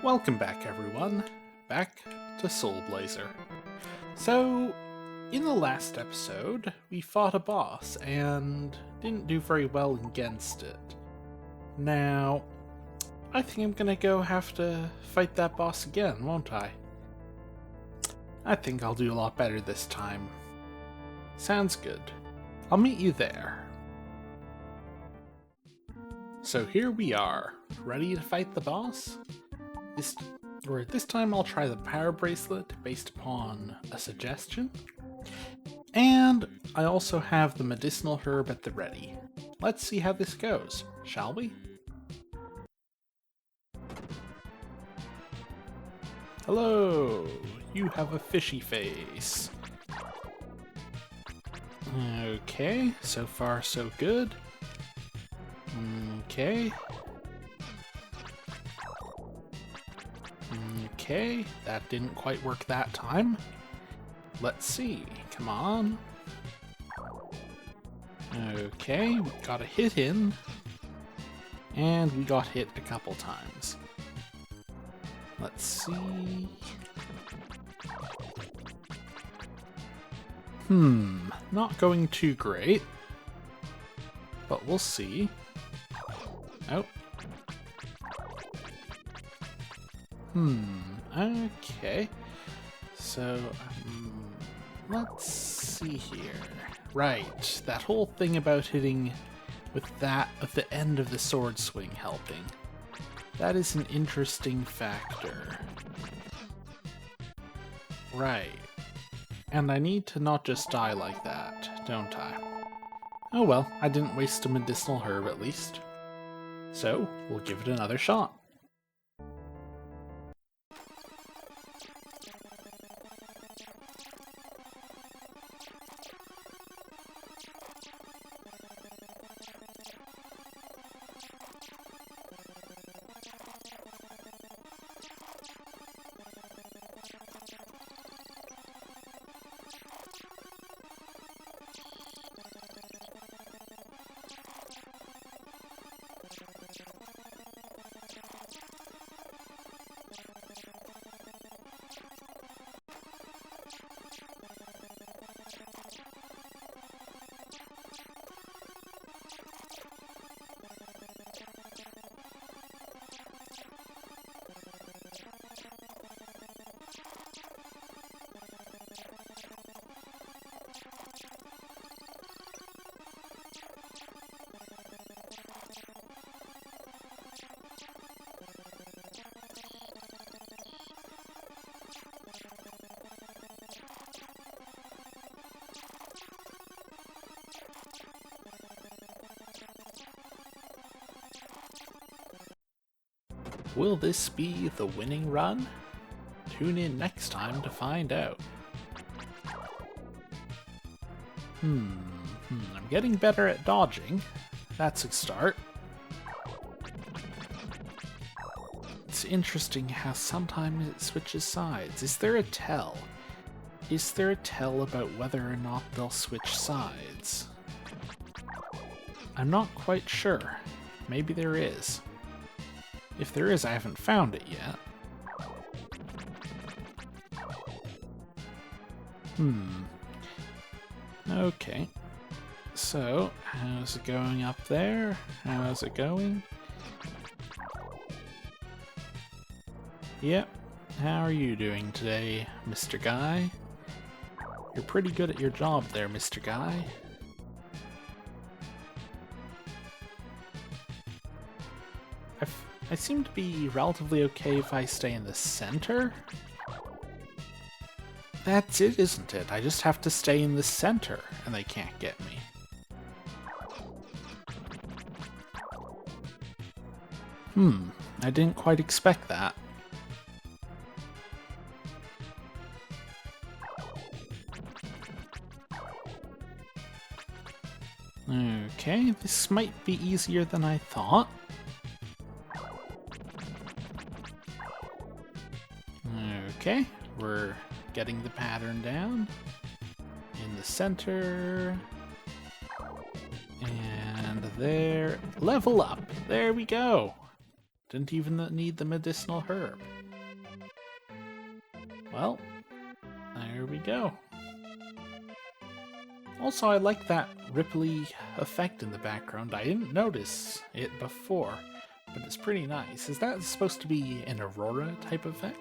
Welcome back, everyone. Back to Soul Blazer. So, in the last episode, we fought a boss and didn't do very well against it. Now, I think I'm gonna have to fight that boss again, won't I? I think I'll do a lot better this time. Sounds good. I'll meet you there. So here we are, ready to fight the boss? This time I'll try the power bracelet based upon a suggestion. And I also have the medicinal herb at the ready. Let's see how this goes, shall we? Hello! You have a fishy face. Okay, so far so good. Okay. Okay, that didn't quite work that time. Let's see, come on. Okay, we got a hit in. And we got hit a couple times. Let's see. Not going too great. But we'll see. Oh. Okay. So, let's see here. Right, that whole thing about hitting with that at the end of the sword swing helping. That is an interesting factor. Right. And I need to not just die like that, don't I? Oh well, I didn't waste a medicinal herb at least. So, we'll give it another shot. Will this be the winning run? Tune in next time to find out. I'm getting better at dodging. That's a start. It's interesting how sometimes it switches sides. Is there a tell? Is there a tell about whether or not they'll switch sides? I'm not quite sure. Maybe there is. If there is, I haven't found it yet. Okay. So, how's it going up there? How's it going? Yep. How are you doing today, Mr. Guy? You're pretty good at your job there, Mr. Guy. I seem to be relatively okay if I stay in the center. That's it, isn't it? I just have to stay in the center, and they can't get me. I didn't quite expect that. Okay, this might be easier than I thought. Okay, we're getting the pattern down. In the center. And there. Level up! There we go! Didn't even need the medicinal herb. Well, there we go. Also, I like that ripply effect in the background. I didn't notice it before, but it's pretty nice. Is that supposed to be an aurora type effect?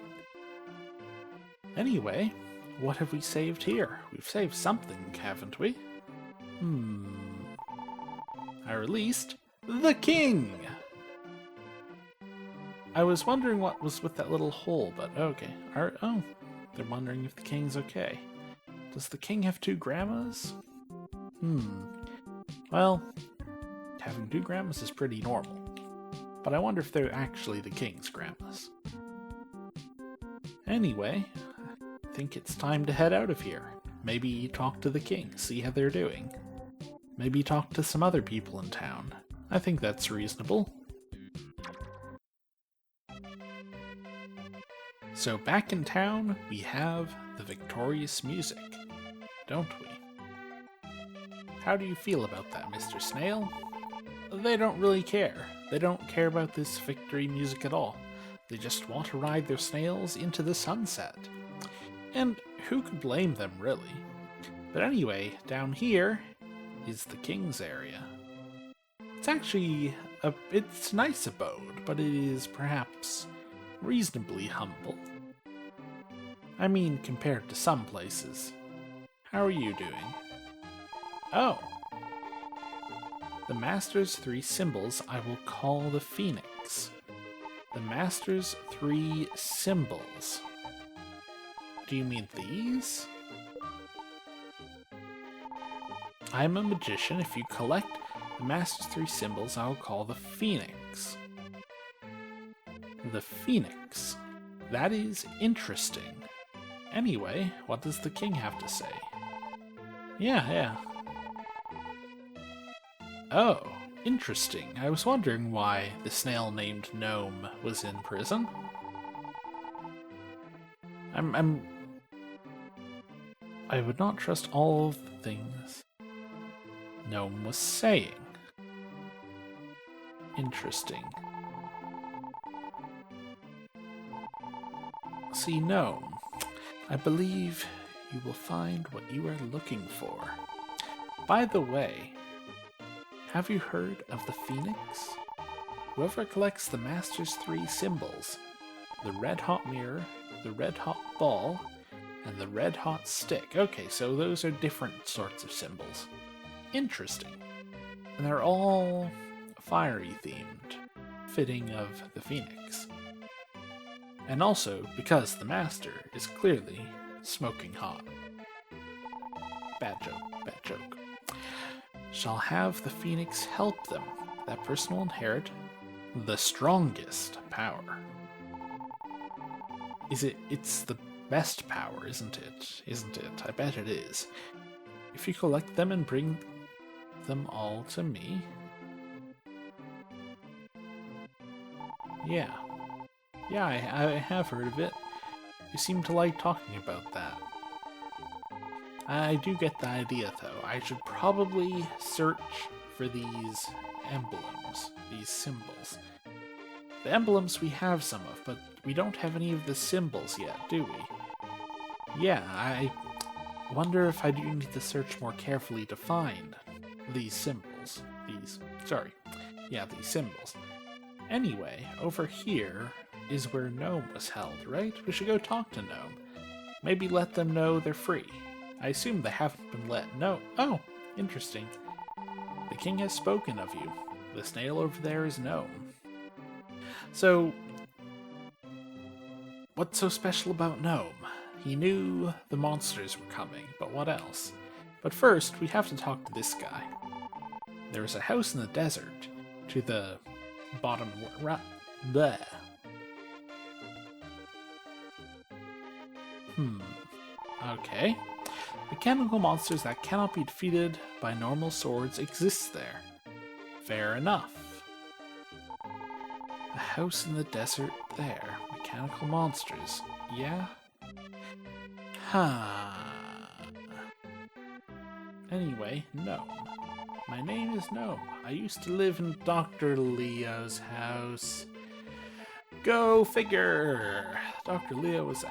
Anyway, what have we saved here? We've saved something, haven't we? I released the king! I was wondering what was with that little hole, but okay. Oh, they're wondering if the king's okay. Does the king have 2 grandmas? Well, having 2 grandmas is pretty normal. But I wonder if they're actually the king's grandmas. Anyway, I think it's time to head out of here. Maybe talk to the king, see how they're doing. Maybe talk to some other people in town. I think that's reasonable. So back in town, we have the victorious music, don't we? How do you feel about that, Mr. Snail? They don't really care. They don't care about this victory music at all. They just want to ride their snails into the sunset. And who could blame them, really? But anyway, down here is the king's area. It's actually it's a nice abode, but it is perhaps reasonably humble. I mean, compared to some places. How are you doing? Oh. The Master's 3 symbols I will call the Phoenix. The Master's 3 symbols. Do you mean these? I'm a magician. If you collect the Master's 3 symbols, I'll call the Phoenix. The Phoenix. That is interesting. Anyway, what does the king have to say? Yeah. Oh, interesting. I was wondering why the snail named Gnome was in prison. I would not trust all of the things Gnome was saying. Interesting. See, Gnome, I believe you will find what you are looking for. By the way, have you heard of the Phoenix? Whoever collects the Master's 3 symbols, the red hot mirror, the red hot ball, and the red hot stick. Okay, so those are different sorts of symbols. Interesting. And they're all fiery themed, fitting of the Phoenix. And also because the Master is clearly smoking hot. Bad joke. Shall have the Phoenix help them. That person will inherit the strongest power. It's the best power, isn't it? I bet it is. If you collect them and bring them all to me. Yeah, I have heard of it. You seem to like talking about that. I do get the idea, though. I should probably search for these emblems, these symbols. The emblems we have some of, but we don't have any of the symbols yet, do we? Yeah, I wonder if I do need to search more carefully to find these symbols. These symbols. Anyway, over here is where Gnome was held, right? We should go talk to Gnome. Maybe let them know they're free. I assume they haven't been let know. Oh, interesting. The king has spoken of you. The snail over there is Gnome. So, what's so special about Gnome? He knew the monsters were coming, but what else? But first, we have to talk to this guy. There is a house in the desert to the bottom there. Okay. Mechanical monsters that cannot be defeated by normal swords exist there. Fair enough. A house in the desert there. Mechanical monsters. Yeah? Anyway, Gnome. My name is Gnome. I used to live in Dr. Leo's house. Go figure! Dr. Leo was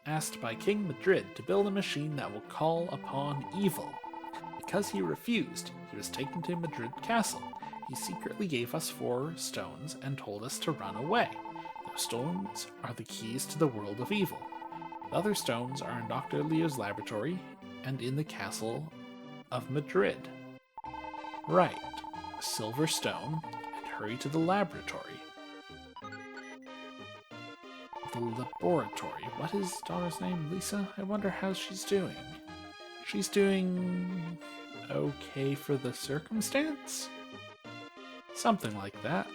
asked by King Madrid to build a machine that will call upon evil. Because he refused, he was taken to Madrid Castle. He secretly gave us 4 stones and told us to run away. Those stones are the keys to the world of evil. The other stones are in Dr. Leo's laboratory and in the castle of Madrid. Right. A silver stone, and hurry to the laboratory. The laboratory. What is daughter's name? Lisa? I wonder how she's doing. She's doing okay for the circumstance? Something like that.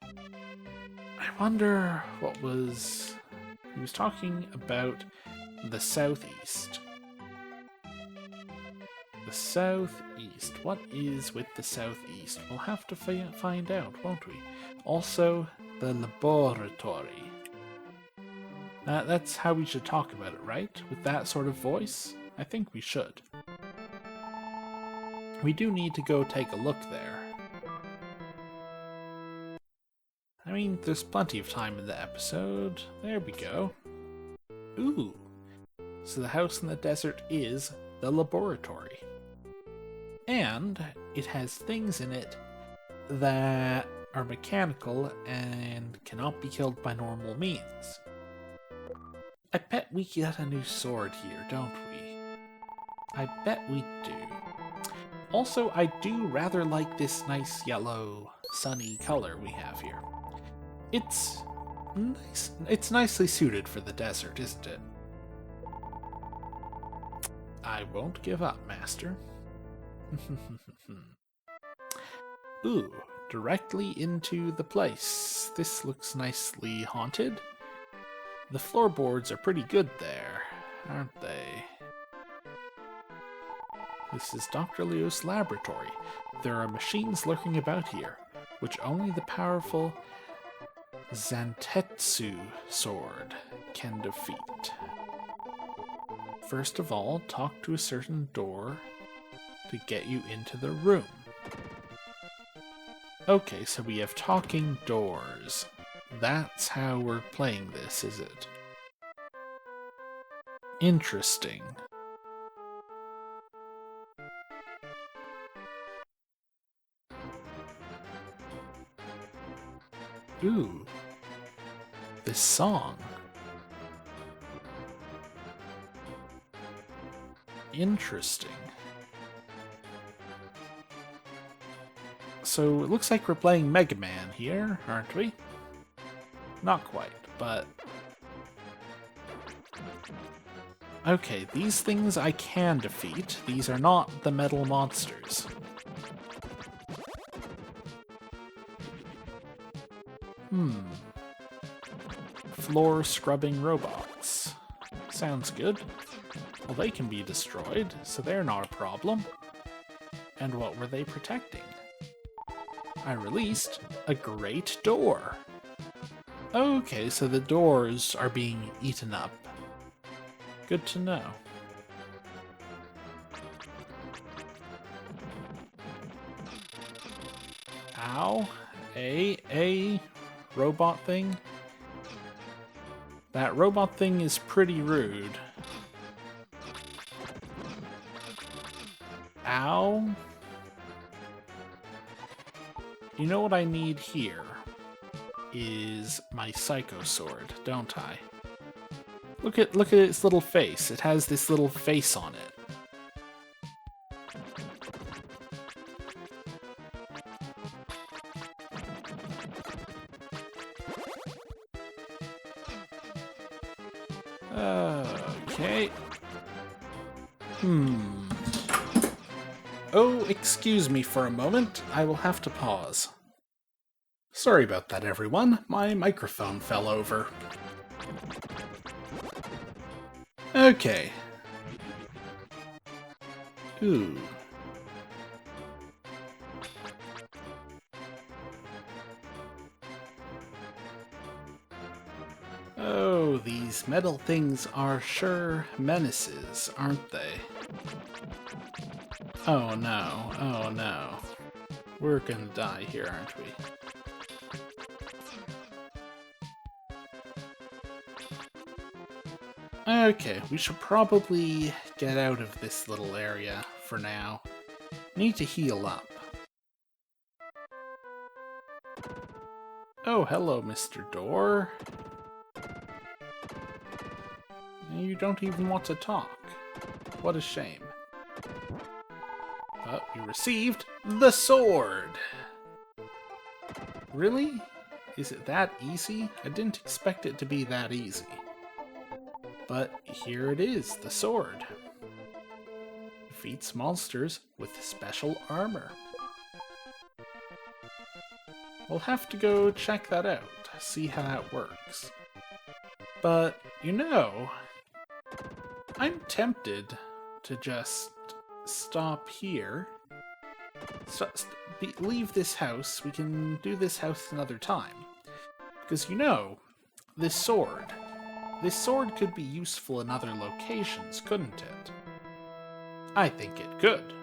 I wonder what was... He was talking about the southeast. The southeast. What is with the southeast? We'll have to find out, won't we? Also, the laboratory. That's how we should talk about it, right? With that sort of voice? I think we should. We do need to go take a look there. I mean, there's plenty of time in the episode. There we go. Ooh. So the house in the desert is the laboratory. And it has things in it that are mechanical and cannot be killed by normal means. I bet we get a new sword here, don't we? I bet we do. Also, I do rather like this nice yellow, sunny color we have here. It's nice. It's nicely suited for the desert, isn't it? I won't give up, Master. Ooh, directly into the place. This looks nicely haunted. The floorboards are pretty good there, aren't they? This is Dr. Leo's laboratory. There are machines lurking about here, which only the powerful Zantetsu sword can defeat. First of all, talk to a certain door to get you into the room. Okay, so we have talking doors. That's how we're playing this, is it? Interesting. Ooh. This song. Interesting. So it looks like we're playing Mega Man here, aren't we? Not quite, but... Okay, these things I can defeat. These are not the metal monsters. Floor scrubbing robots. Sounds good. Well, they can be destroyed, so they're not a problem. And what were they protecting? I released a great door. Okay, so the doors are being eaten up. Good to know. Ow. A robot thing? That robot thing is pretty rude. Ow. You know what I need here is my Psycho Sword, don't I? Look at its little face. It has this little face on it. Okay. Oh, excuse me for a moment. I will have to pause. Sorry about that, everyone. My microphone fell over. Okay. Ooh. Oh, these metal things are sure menaces, aren't they? Oh no, oh no. We're gonna die here, aren't we? Okay, we should probably get out of this little area for now. Need to heal up. Oh, hello, Mr. Door. You don't even want to talk. What a shame. But we received the sword! Really? Is it that easy? I didn't expect it to be that easy. But here it is, the sword. Defeats monsters with special armor. We'll have to go check that out, see how that works. But, you know, I'm tempted to just stop here. Leave this house. We can do this house another time. Because, you know, this sword could be useful in other locations, couldn't it? I think it could.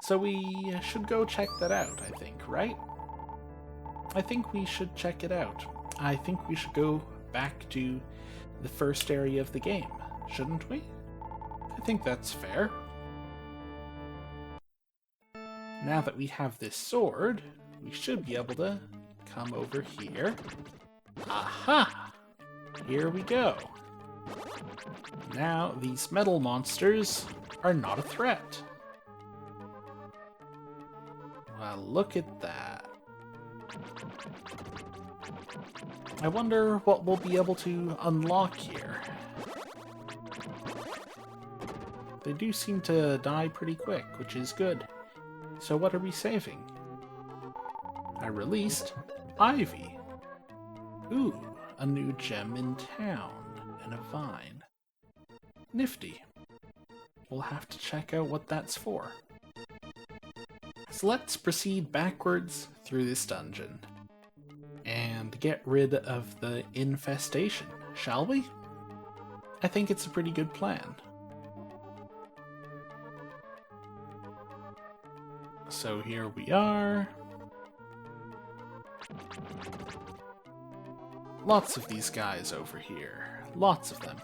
So we should go check that out, I think, right? I think we should check it out. I think we should go back to the first area of the game, shouldn't we? I think that's fair. Now that we have this sword, we should be able to come over here. Aha! Here we go. Now these metal monsters are not a threat. Well, look at that. I wonder what we'll be able to unlock here. They do seem to die pretty quick, which is good. So what are we saving? I released Ivy. Ooh, a new gem in town, and a vine. Nifty. We'll have to check out what that's for. So let's proceed backwards through this dungeon and get rid of the infestation, shall we? I think it's a pretty good plan. So here we are. Lots of these guys over here. Lots of them.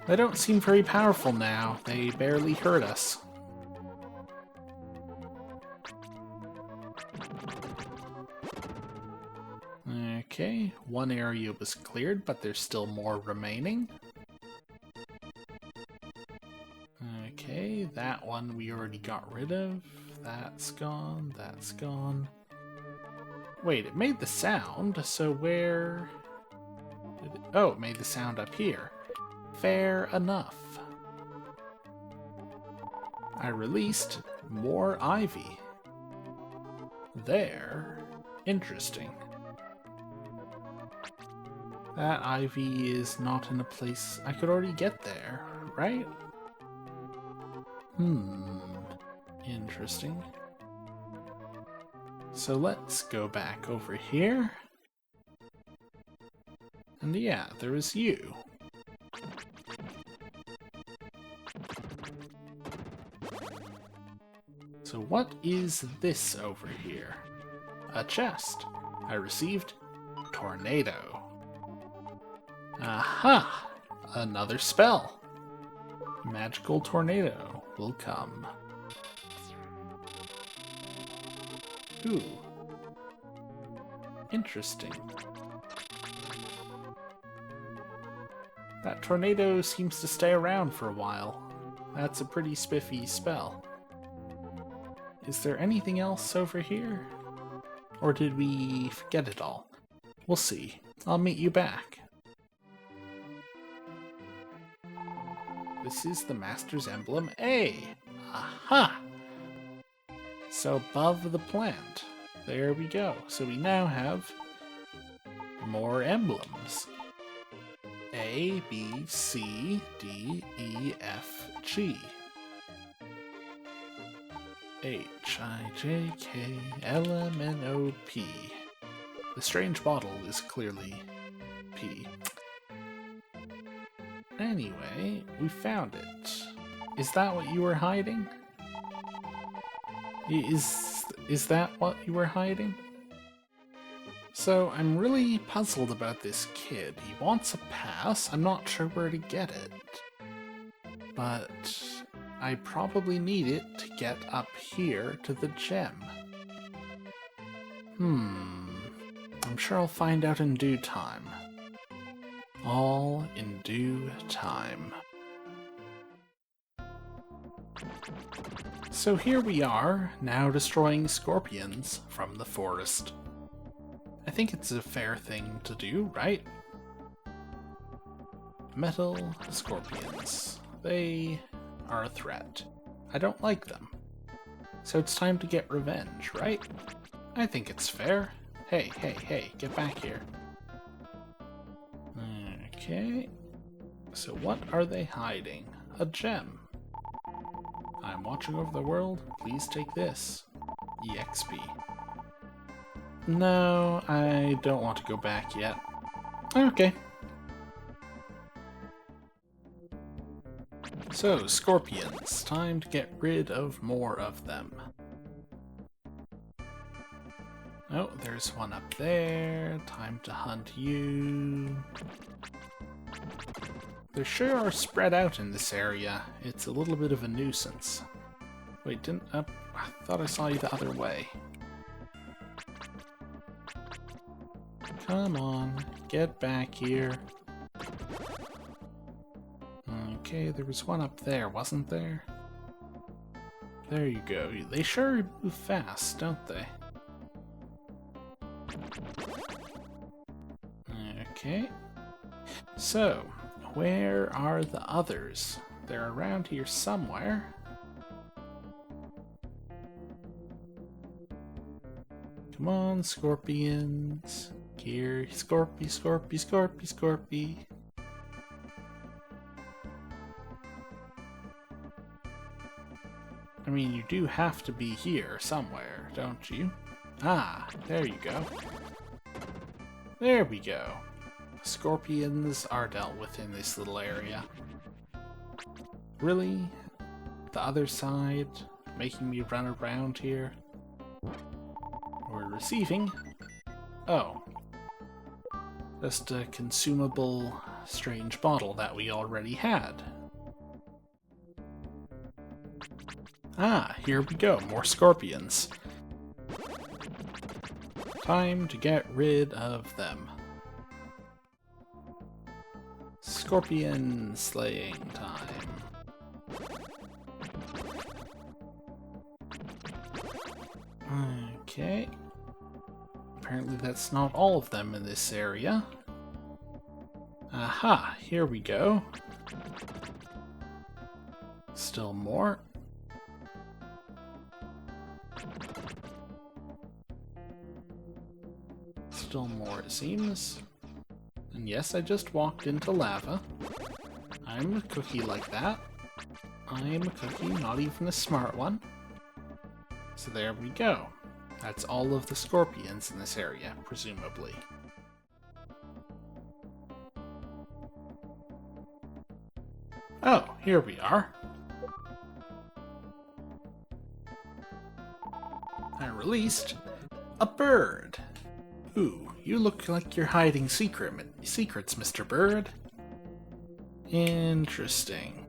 They don't seem very powerful now. They barely hurt us. Okay, one area was cleared, but there's still more remaining. Okay, that one we already got rid of. That's gone, that's gone. Wait, it made the sound, so where... Oh, it made the sound up here. Fair enough. I released more ivy. There. Interesting. That ivy is not in a place I could already get there, right? Interesting. So let's go back over here. And yeah, there is you. So what is this over here? A chest. I received Tornado. Aha! Another spell. Magical Tornado will come. Ooh. Interesting. That tornado seems to stay around for a while. That's a pretty spiffy spell. Is there anything else over here? Or did we forget it all? We'll see. I'll meet you back. This is the Master's Emblem A. Aha! So above the plant. There we go. So we now have more emblems. A, B, C, D, E, F, G. H, I, J, K, L, M, N, O, P. The strange bottle is clearly P. Anyway, we found it. Is that what you were hiding? Is that what you were hiding? So I'm really puzzled about this kid. He wants a pass, I'm not sure where to get it. But I probably need it to get up here to the gem. I'm sure I'll find out in due time. All in due time. So here we are, now destroying scorpions from the forest. I think it's a fair thing to do, right? Metal scorpions. They are a threat. I don't like them. So it's time to get revenge, right? I think it's fair. Hey, get back here. Okay. So what are they hiding? A gem. I'm watching over the world. Please take this. EXP. No, I don't want to go back yet. Okay. So, scorpions. Time to get rid of more of them. Oh, there's one up there. Time to hunt you. They sure are spread out in this area. It's a little bit of a nuisance. Wait, I thought I saw you the other way. Come on, get back here. Okay, there was one up there, wasn't there? There you go. They sure move fast, don't they? Okay. So, where are the others? They're around here somewhere. Come on, scorpions. Here, Scorpy. I mean, you do have to be here somewhere, don't you? Ah, there you go. There we go. Scorpions are dealt with in this little area. Really? The other side? Making me run around here? We're receiving. Oh. Just a consumable, strange bottle that we already had. Ah, here we go. More scorpions. Time to get rid of them. Scorpion slaying time. Okay. Apparently that's not all of them in this area. Aha, here we go. Still more. Still more, it seems. And yes, I just walked into lava. I'm a cookie like that. I'm a cookie, not even a smart one. So there we go. That's all of the scorpions in this area, presumably. Oh, here we are. I released a bird. Ooh, you look like you're hiding secrets, Mr. Bird. Interesting.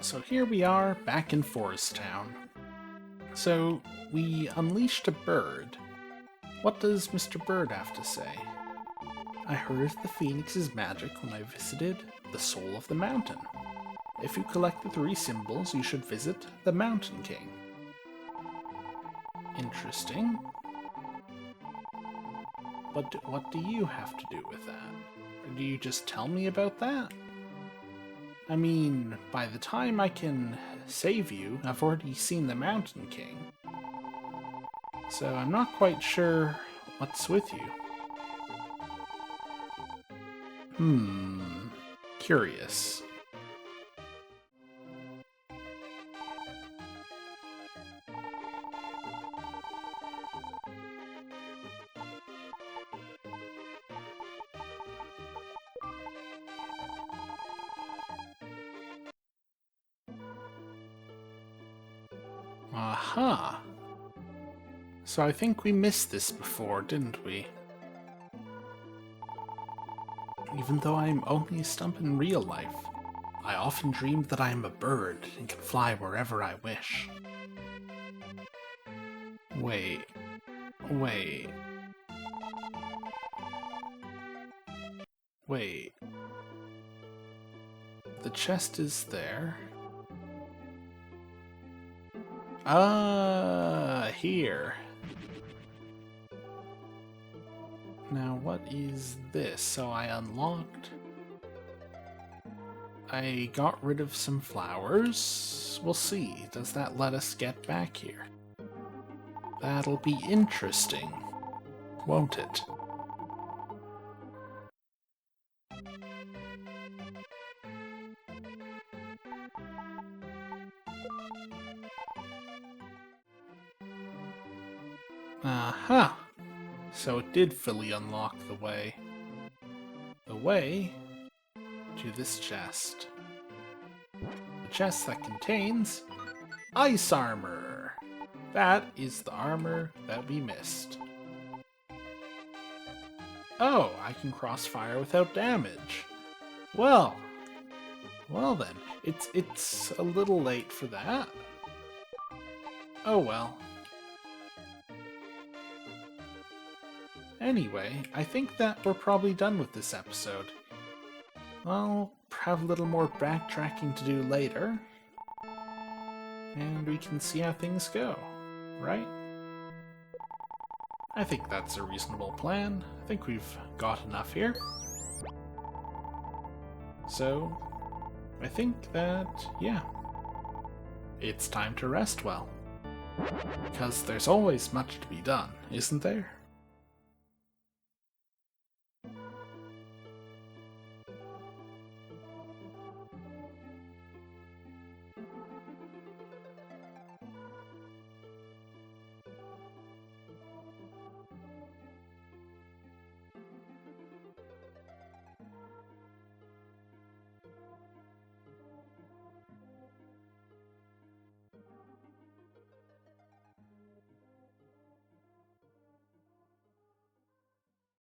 So here we are, back in Forest Town. So, we unleashed a bird. What does Mr. Bird have to say? I heard of the Phoenix's magic when I visited the Soul of the Mountain. If you collect the 3 symbols, you should visit the Mountain King. Interesting. But what do you have to do with that? Or do you just tell me about that? I mean, by the time I can save you, I've already seen the Mountain King. So I'm not quite sure what's with you. Curious. Aha! So I think we missed this before, didn't we? Even though I am only a stump in real life, I often dream that I am a bird and can fly wherever I wish. Wait. The chest is there. Here. Now what is this? So I unlocked... I got rid of some flowers. We'll see. Does that let us get back here? That'll be interesting, won't it? Aha! So it did fully unlock the way. The way to this chest. The chest that contains ice armor! That is the armor that we missed. Oh, I can crossfire without damage. Well then, it's a little late for that. Oh well. Anyway, I think that we're probably done with this episode. I'll have a little more backtracking to do later, and we can see how things go, right? I think that's a reasonable plan. I think we've got enough here. So, I think that, yeah, it's time to rest well. Because there's always much to be done, isn't there?